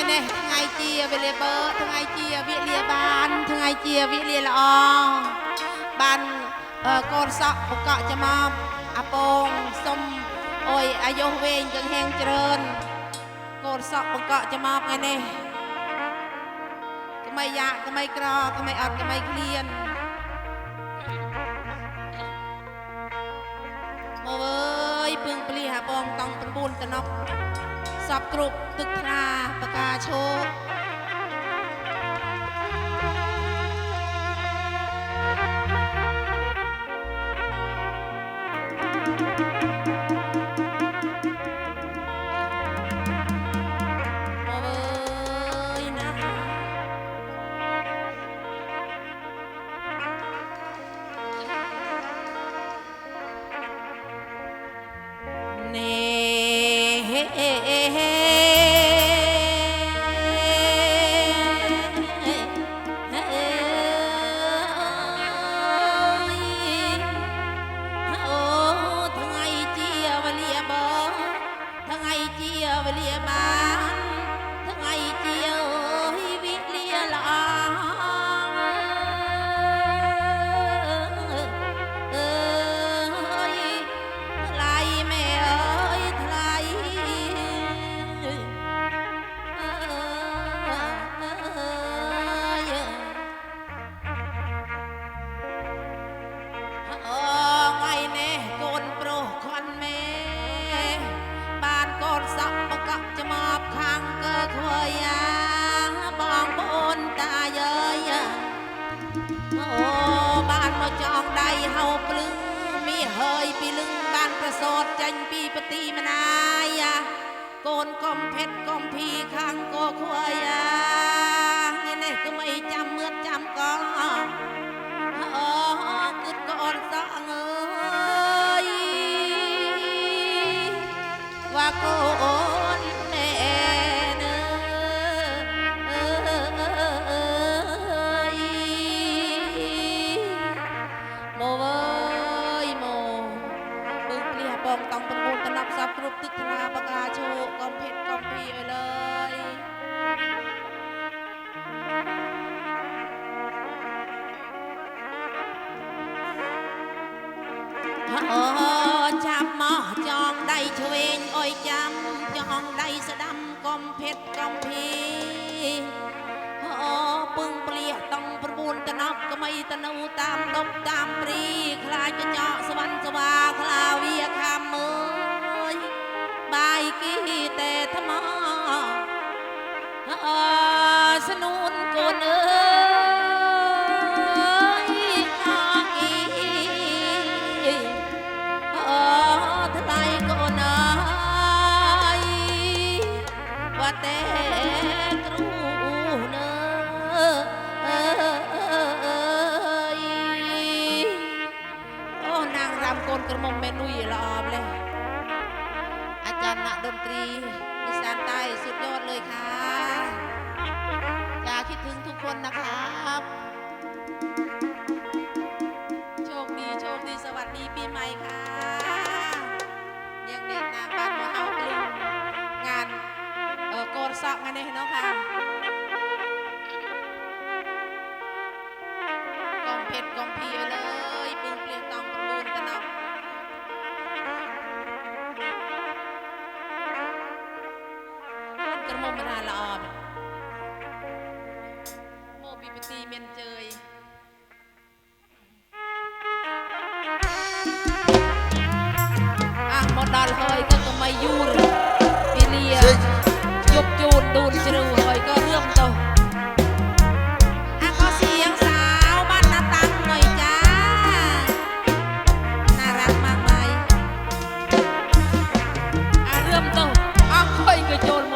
này ngày chia về lìa bờ ngày chia vị lìa ban ngày chia vị lìa là ban con sọ một cọ cho mom à pong sông ôi ai vô về chân hang trơn con sọ một cọ cho mom ngày này cái mày dạ cái mày cò cái mày ọt cái mày liềnมาเว้ยปึงปลีหาปองต้องเป็นบุญตะนกสับกรุบตึกทราประกาโชคมาเว้ยนะเน่เฮาปลึงมีเฮยปีลึงบ้านประสดจันปีปฏิมนายโกนกอมเพชรกอมพีข้างโกขวายไงเนี่ยก็ไม่จำเมื่อจำก็กึดก่อนสองว่าโกนแน่ต้องเป็นมูลตนับซับกรุบตึกธนาประกาโชกกอมเพชรกอมพีไปเลยจับหม้อจองได้เฉวงอ้อยจำจองได้สะดำกอมเพชรกอมพีปึงเปลี่ยต้องประมูลตนับก็ไม่ตนูตามดบตามปรีคลายจะเจาะสวรรค์สวาคลาเวียคำมือบายกีแต่ธรรมสนุนโกนเอ้ยทลายโกนเอ้ยว่าแต่กรูเนโอ้นางรำโกนกระมมเมนุยละออมเลยอาจารย์ณดนตรีอีสานใต้สุดยอดเลยค่ะอยากคิดถึงทุกคนนะครับโชคดีโชคดีสวัสดีปีใหม่ค่ะเด็กเด็กนางบ้านหัวเฮาปลุงงานโกนซอกงานนี้เนาะค่ะกองเพชรกองพีเลยปึงเปลี่ยนตองประมูลกันเนาะกระมมราละออมโมบีปตีเมียนเจยหมดดอลเฮยก็ไม่ยูรอิเลียยกจูนดูนจรูเฮยก็เรื่องโตก็เสียงสาวบ้านนาตังหน่อยจ้าน่ารักมากเลยเรื่องโตค่อยก็โจรโม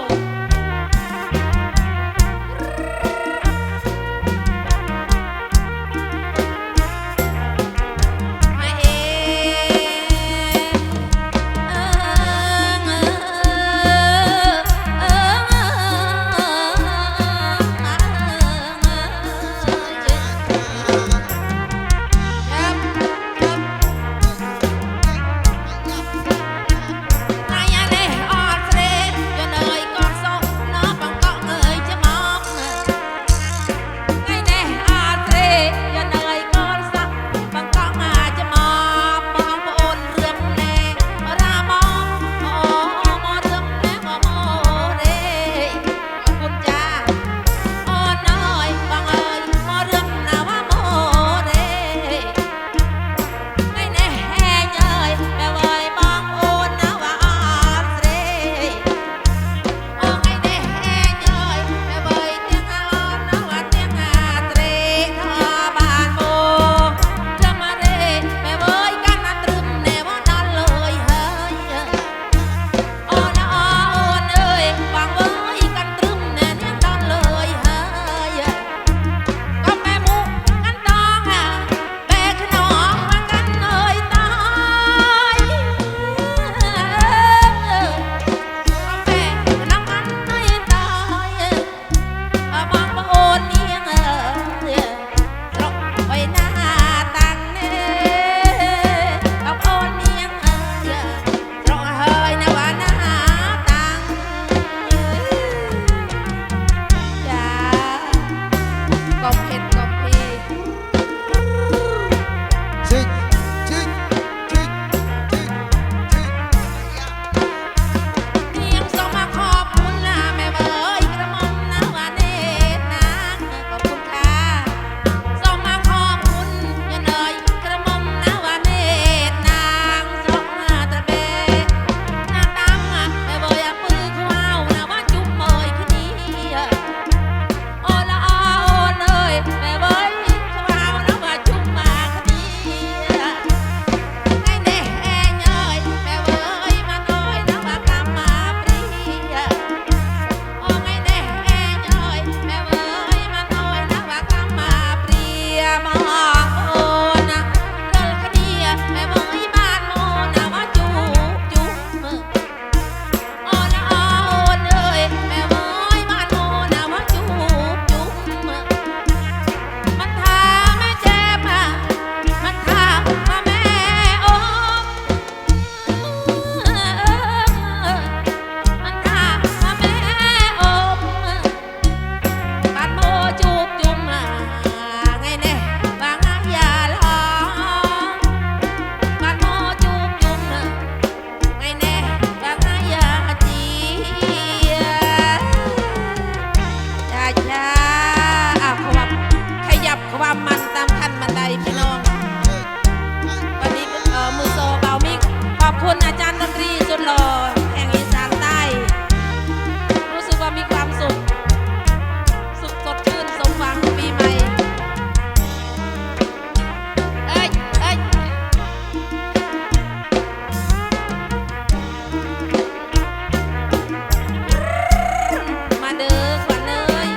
คุณอาจารย์ดนตรีสุดหล่อแห่งอีสานใต้รู้สึกว่ามีความสุขสดชื่นสมหวังปีใหม่เอ้ยเอ้ยมาเด้อขวัญเอ้ย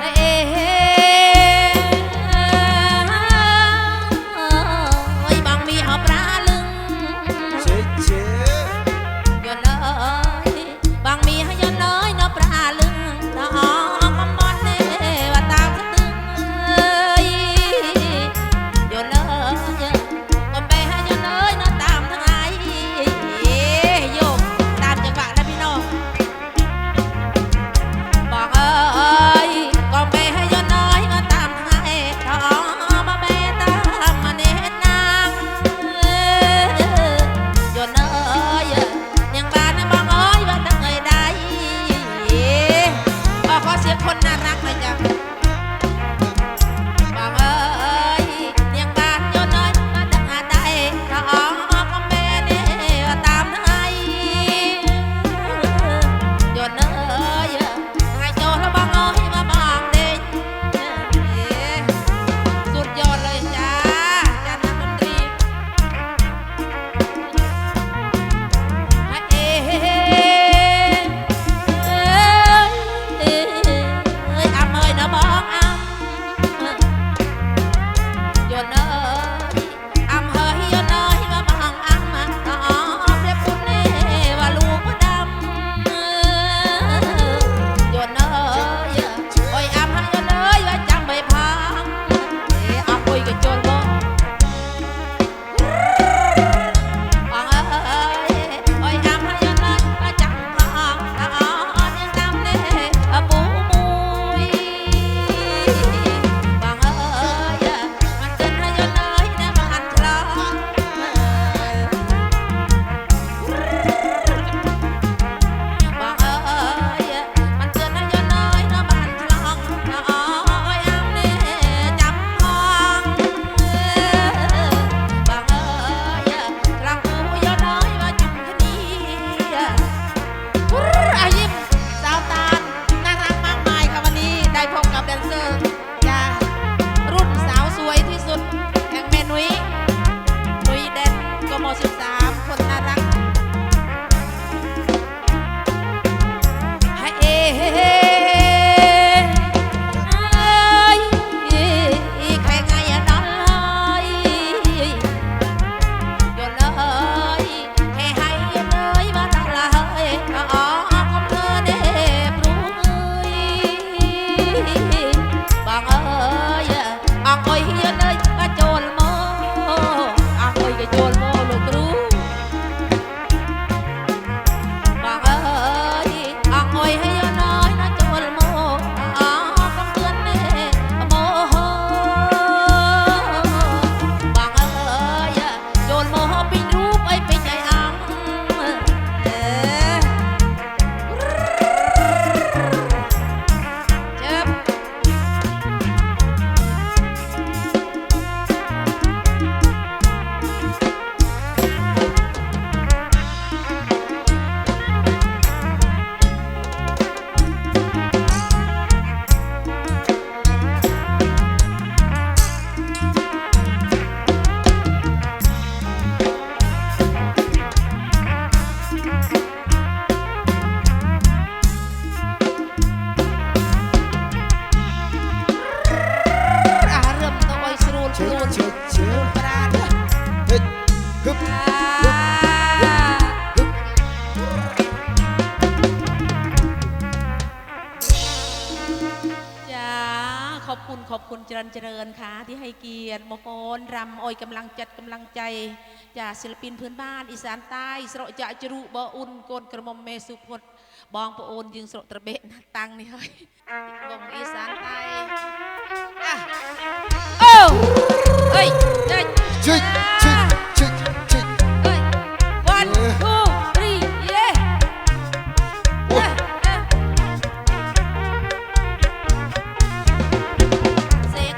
เอ้ยบางมีเอาปลาลึง เจ๊เจ๊ ย้อนเลยบางมีให้ย้อนเลยเนาะปลาลึงเนาะคำบอนเน่ว่าตามสะตึงย้อนเลยก็ไปให้ย้อนเลยเนาะตามทั้งไอ้โยกตามจังหวะนะพี่น้องบอกเอ้ยก็ไปให้ย้อนเลยเนาะตามทั้งไอ้ท้องมาแม่ตามมาเน้นนางย้อนเลย ยังบ้านนะบอกเอ้ยว่าตั้งเอ้ยได้ขอเสียงคนน่ารักหน่อยจ้ะบอกเอ้ยยังบ้านย้อนเอ้ยว่าตั้งได้ก็ก็แม่เนี่ยว่าตามไอ้ย้อนเอ้ยไงโจแล้วบอกเอ้ยมาบอกเด็กสุดยอดเลยจ้าจ้านักดนตรี เอ้ยอำเอ้ยนะบอกอำย้อนเอ้ยอำเอ้ยย้อนเอ้ยมาบอกอำน้องเรียกคุณเน่ว่าลูกดำย้อนเอ้ยโอ้ยอำเอ้ยย้อนเอ้ยว่าจำใบพังอำโอ้ยก็โจรบ่ ฟังเอ้ยโอ้ยอำให้ย้อนเลยจังทองยังดำเน่ปูมุยฟังเอ้ยมันเกินให้ย้อนเลยนะมันฉลองฟังเอ้ยมันเกินให้ย้อนเลยนะมันฉลองโอ้ยอำเน่จำทองฟังเอ้ย กลางหูย้อนน้อยว่าจุ่มคดีอายิมสาวตาลน่ารักมากมายค่ะวันนี้ได้พบกับแดนเซอร์จ้ารุ่นสาวสวยที่สุดแห่งแม่นุ้ยแดนกม13คนน่ารักให้เอ้ยใครไงอะนอนเลยย้อนเลยให้ย้อนเลยว่ารักละเฮ้ยของเธอเด้ปรุงบางเอ้ยอ้อยย้อนเลยว่าโจรโมอ้อยก็โจรโมลูกรู้บางเอ้ยอ้อยให้ย้อนเลยนะโจรโมของเธอเด้โมบางเอ้ยโจรโมปีรูปไอ้ปีใจอังเจ็บ เริ่มต้องไปสรูด เจ๊ รูด เจ๊เจ๊ ปราด เฮ้ยฮึบ จ้าขอบคุณเจริญค่ะที่ให้เกียรติมโหนรำโอยกำลังจัดกำลังใจจากศิลปินพื้นบ้านอีสานใต้สระจะจรุบอุ่นโกนกระมมเมสุพดบองปะโอนยิงสระตระเบะนักตังนี่เฮ้ยวงอีสานใต้อ่ะโอ้เฮ้ยเฮ้ย เจ๊เจ๊เจ๊เจ๊ เฮ้ย one two three yeah เสก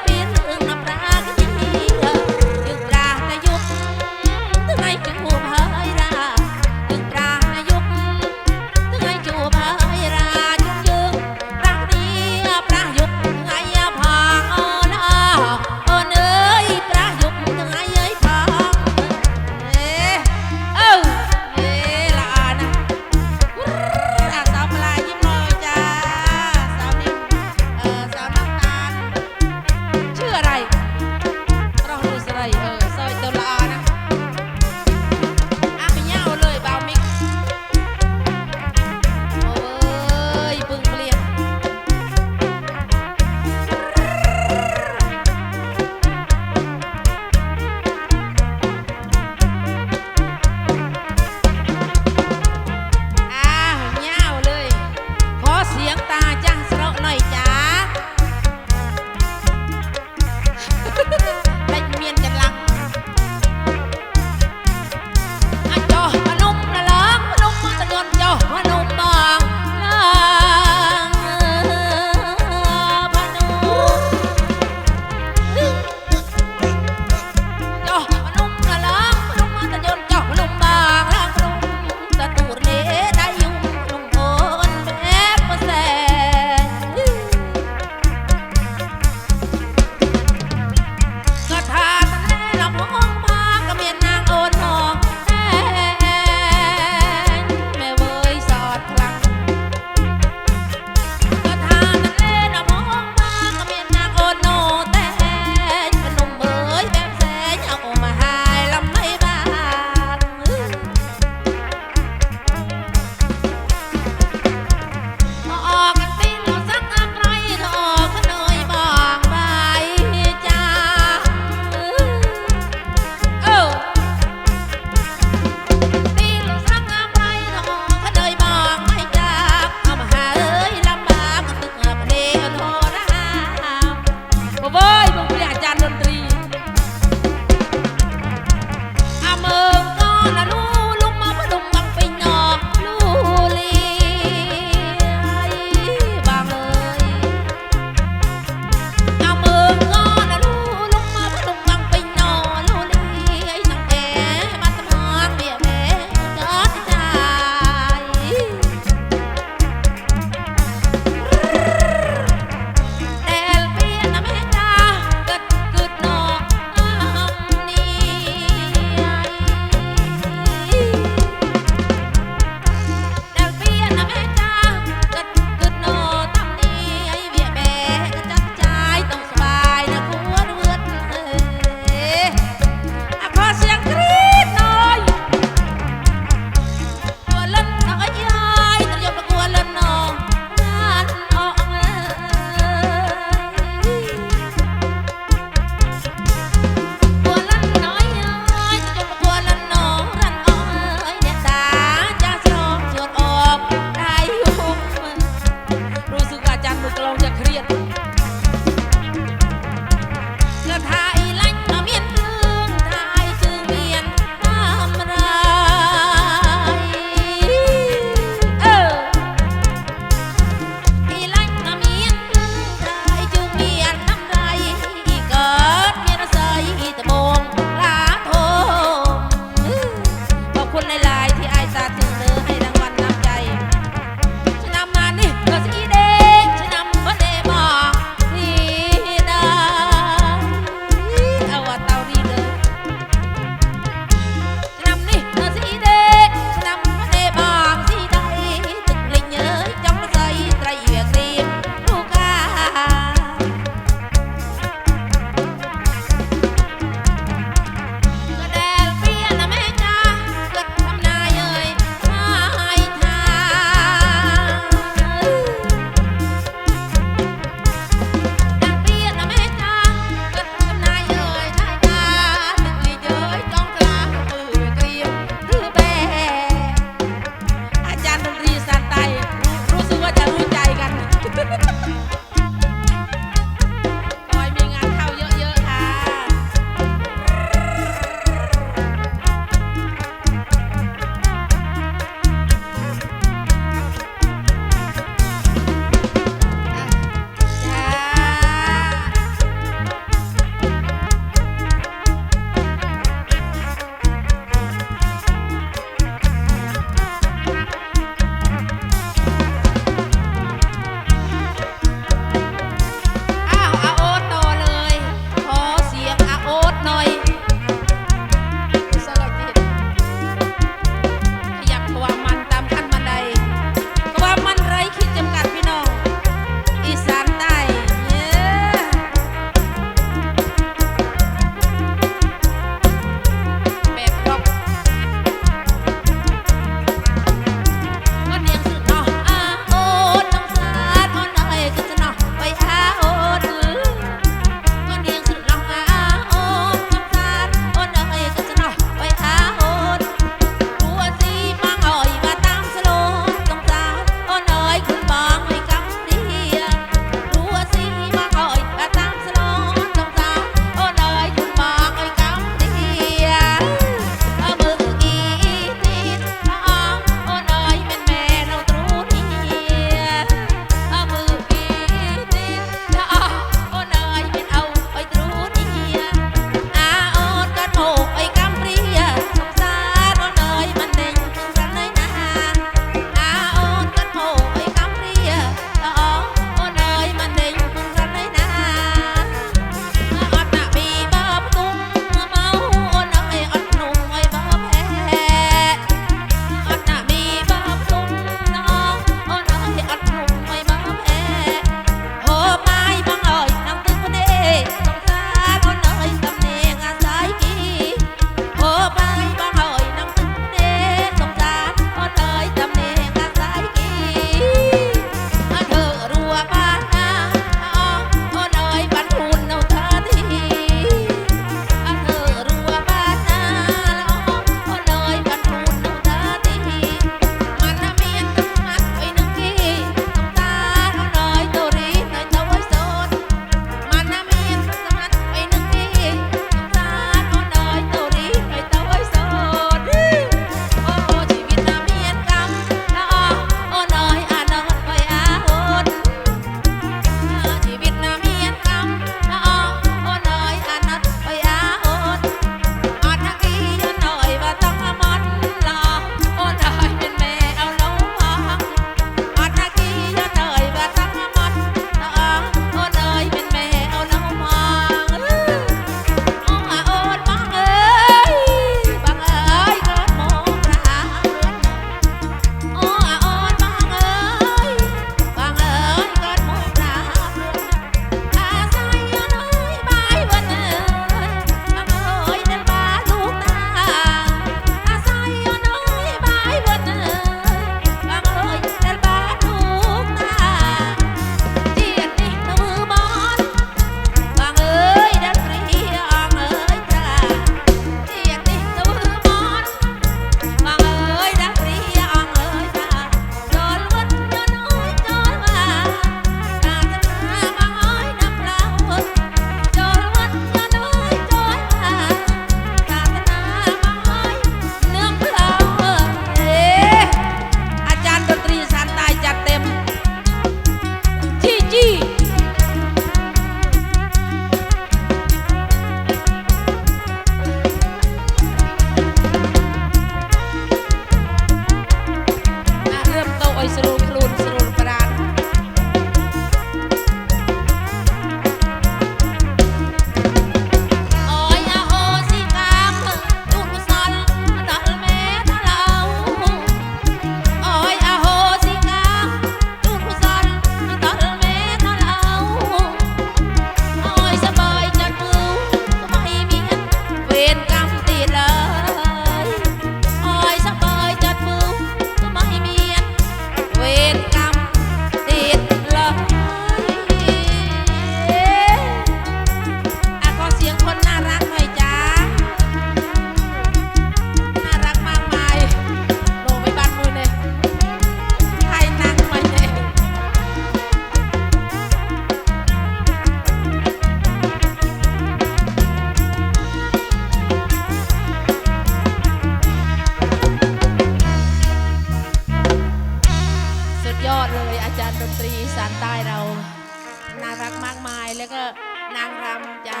นางรำจ้า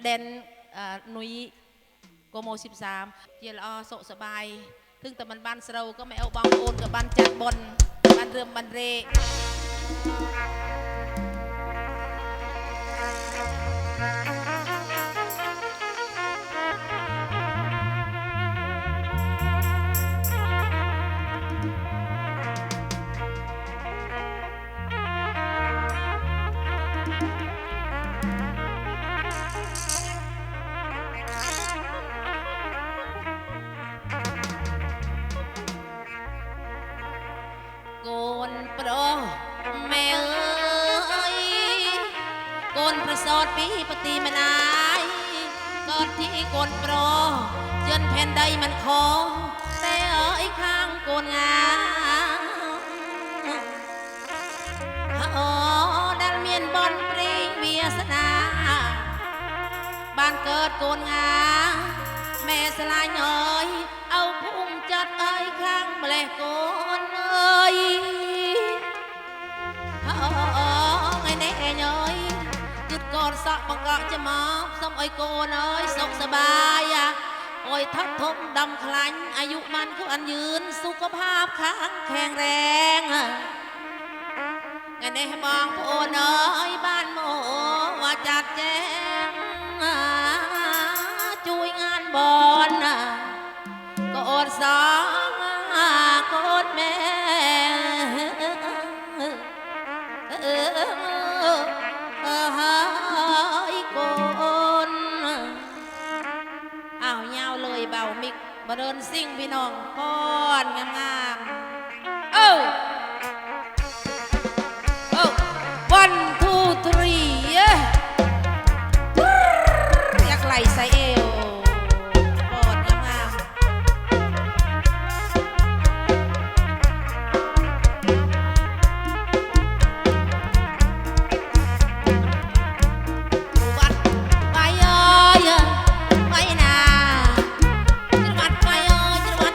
เดนนุยโกโม13เยลอโสสบายถึงแต่มันบ้านเราก็ไม่เอาบางโอนกับบ้านจัดบนบ้านเรื่มบ้านเรโกนโปรแม่เอ้ยโกนประสอดปีปฏิมานายกอดที่โกนโปรจนแผ่นใดมันคอแต่เอ้ยข้างโกนงาโอ้ดันเมียนบอนปรีเวียสนาบ้านเกิดโกนงาแม่สลายเอ้ยเอาพุ่งจัดเอ้ยข้างแปลกโกนเอ้ยไงแน่เอ้ยจุดก่อนสะบังกะจะมาสมไอ้โกนเอ้ยสุขสบายโอ้ยทับทมดำคลันอายุมันก็อันยืนสุขภาพค้างแข็งแรงไงแน่บองโอนเอ้ยบ้านโมว่าจัดแจงจุยงานบอนก็อดสองกดแม่โกนอ้าวยาวเลยเบามิกบเดินซิ่งพี่น้องป้อนงามๆone two three อยากไหลใส่เอวป้อนงามๆวัดไปเอ้ยไปนาจังหวัดไปเอ้ยจังหวัด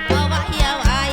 ไว้เอาไอ้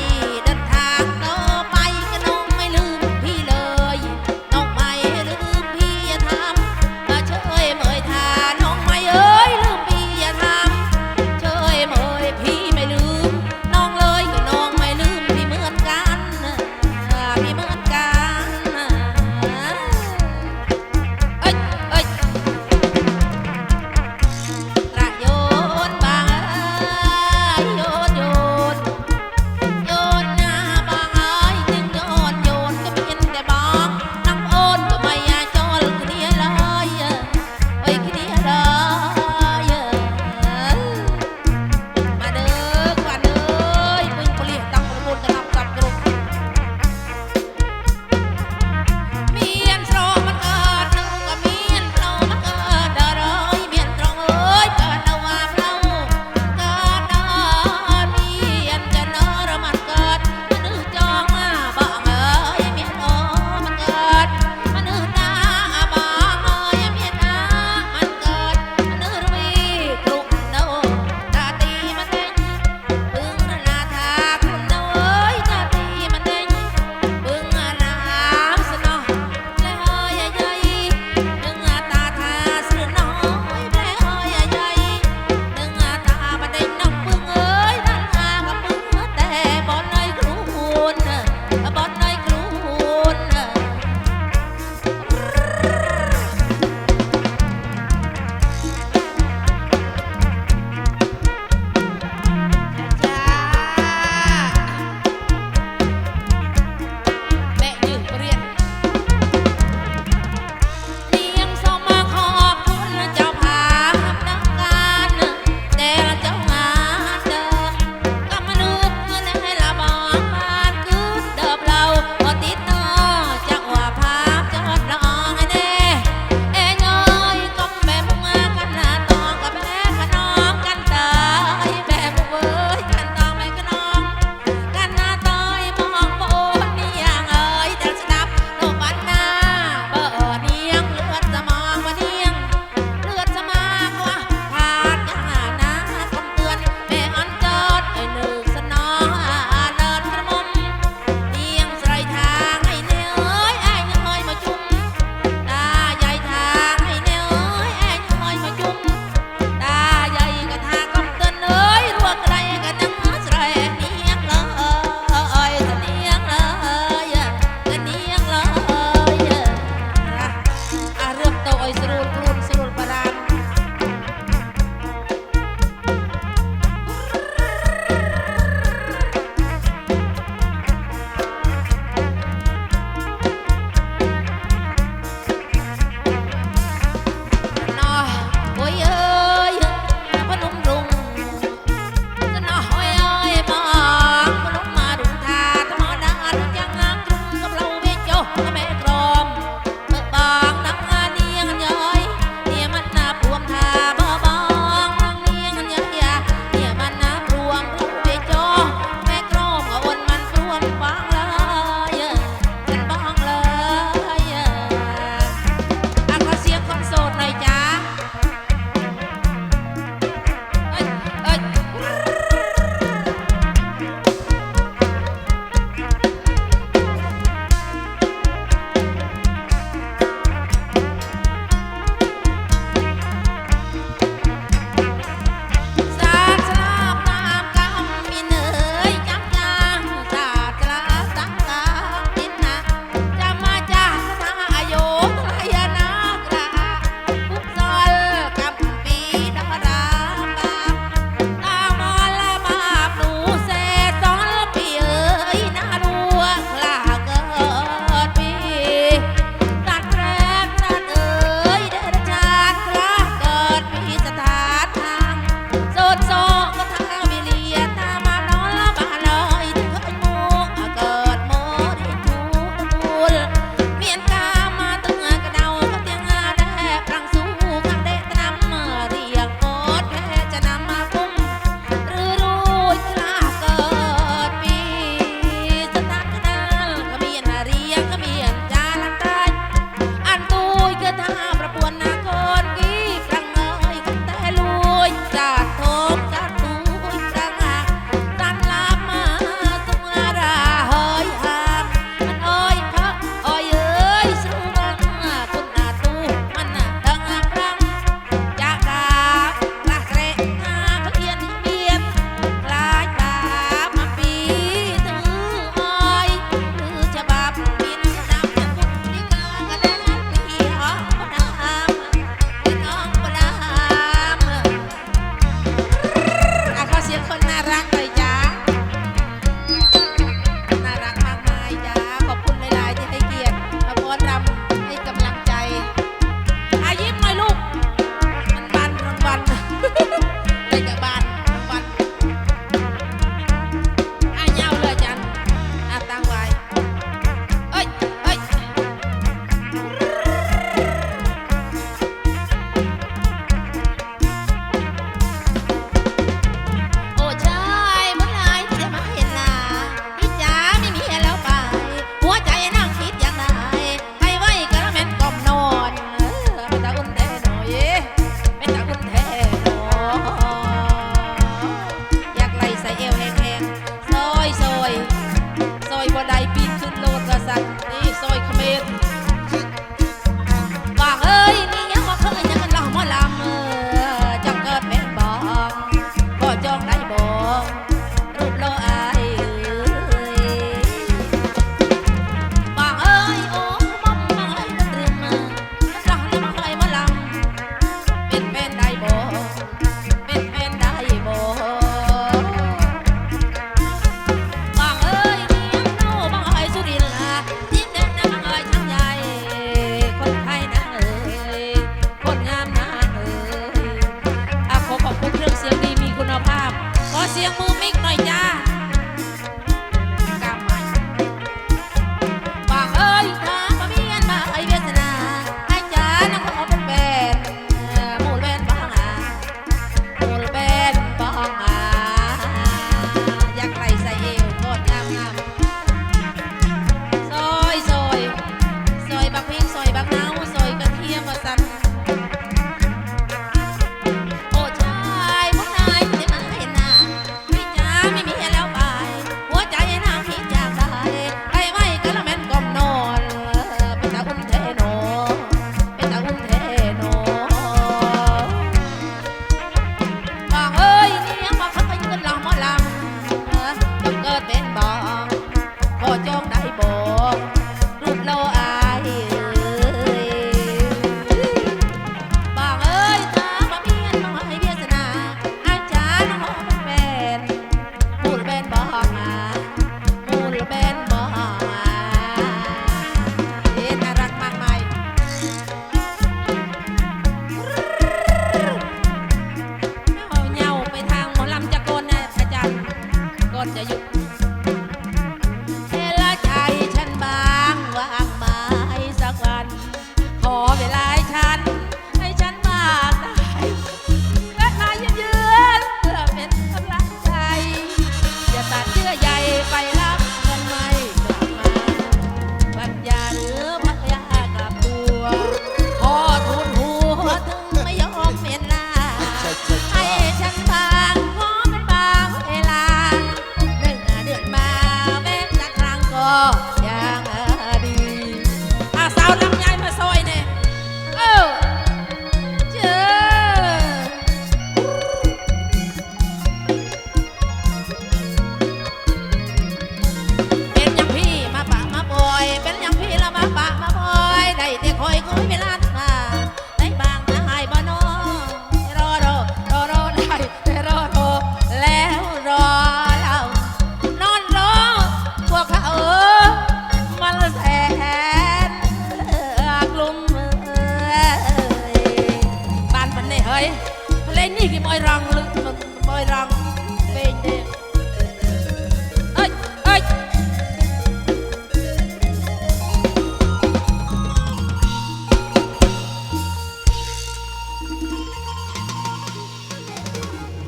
ไปจากบ้านวันยาวเลยจันตั้งไว้เอ้ยเอ้ยโอ้ชายเมื่อไรที่จะมาเห็นหน้าพี่จ๋าไม่มีแล้วไปหัวใจนั่งคิดอย่างไรให้ไว้กระแม่นกล่อมนอนเป็นตาอุ่นแท้หน่อยเป็นตาอุ่นแท้หน่อยอยากไล่ใส่เอวแห้งๆซอยซอยซอยบ่ได้ปีนขึ้นโลดกระสันนี่ซอยเขมรบางเอ้ยนี่ยังบ่เคยยังมันหล่อหมอลำจังเกิดเป็นบองก็จองได้บ่รูปโลอายบางเอ้ยโอ้มอมบางเอ้ยมันเรื่องมาหล่อแล้วมาเคยหมอลำเป็นได้บ่เป็นได้บ่บางเอ้ยเลี้ยงโน่บางเอ้ยสุรินทร์ยิ่งเด่นนะบางเอ้ยช่างใหญ่คนไทยนะเอ้ยคนงามนะเอ้ยขอขอบคุณเครื่องเสียงดีมีคุณภาพขอเสียงมือมิกหน่อยจ้ากำไม้บางเอ้ยถ้าบ่มีเงินมาไอ้เวสนาไอ้จ๋าน้องขอเป็นแฟนหมู่แฟนบางหมู่แฟนบางอยากไล่ใส่เอวกดงามซอยซอยซอยบักพริกซอยบักนาวซอยกระเทียมมาสั่นโอ้ชายผู้นายที่มาเห็นหน้าพี่จ๋าไม่มีแล้วไปหัวใจนางคิดอยากได้ไปไว้กะละแม่นกล่อมนอนเป็นตาอุ่นแท้หนอเป็นตาอุ่นแท้หนอบางเอ้ยนี่ยังมาพักไปเงินหลอกหมอลำต้องเกิดเป็นบองพอจองได้บอกรูปโลอายบางเอ้ยถ้าบ่มีเงินมาให้เบียสนาอาจารย์น้องเป็นแฟนมูลแบนบอกมูลแบนบอกน่ารักมากมายเหงาไปทางหมอลำจะโกนนะอาจารย์ก่อนจะหยุดเวลาใจฉันบางว่างไหมสักวัน ขอเวลาให้ฉันมากได้และมายืนเพื่อเป็นกำลังใจ อย่าตัดเยื่อใยไปรับกันไม่กลับมาปัญญาหรือพัทยากลับตัวขอทูลหัวถึงไม่ยอมเปลี่ยนหน้า ให้ฉันบางขอเป็นบางเวลาเดือนมาแม้สักครั้งก็ยังดีสาวลำไยมาซอยเนี่ยเจอเป็นอย่างพี่มาปะมาปอยเป็นอย่างพี่แล้วมาปะมาปอยได้แต่คอยเวลามาได้บางจะหายบ่นอรอได้แต่รอแล้วรอเรานอนรอพวกเขามันแสนกลุ่มบ้านมันเนี่ยเฮ้ยเพลงนี่กี่มอยรังลึกมอยรังเป็นเนี่ยเอ้ยเอ้ย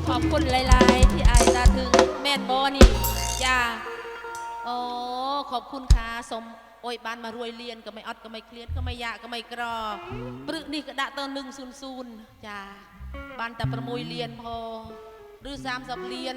ขอบคุณหลายๆที่อายตาถึงแม่นบอนี่จ้าโอ้ขอบคุณค่ะสมโอ้ยบ้านมารวยเรียนก็ไม่อดก็ไม่เครียดก็ไม่ยากก็ไม่กรอปรึกนี่ก็ดะเตอ100จ้าบ้านแต่ประมวยเรียนพอหรือ30เรียน